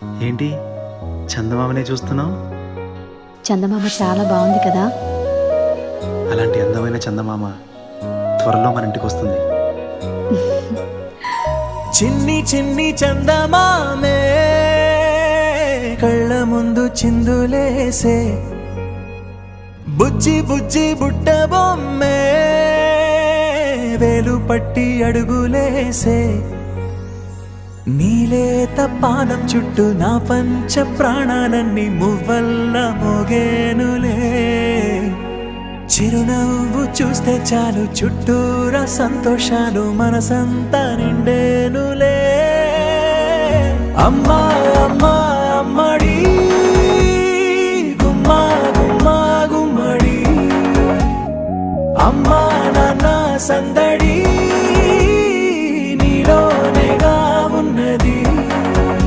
ఏంటి చందమామనే చూస్తున్నావు? చందమామ చాలా బాగుంది కదా. అలాంటి అందమైన చందమామ త్వరలో మన ఇంటికి వస్తుంది. చిన్ని చిన్ని చందమామే కళ్ళ ముందు చిందులేసే, బుజ్జి బుజ్జి బుట్ట బొమ్మే వేలు పట్టి అడుగులేసే, నీలేత పానం చుట్టూ నా పంచ ప్రాణాలన్నీ మువ్వల్ల మోగేనులే. చిరునవ్వు చూస్తే చాలు చుట్టూరా సంతోషాలు మనసంతా నిండేనులే. అమ్మా అమ్మా అమ్మడి గుమ్మా గుమ్మా గుమ్మడి, అమ్మా నాన్న సందడి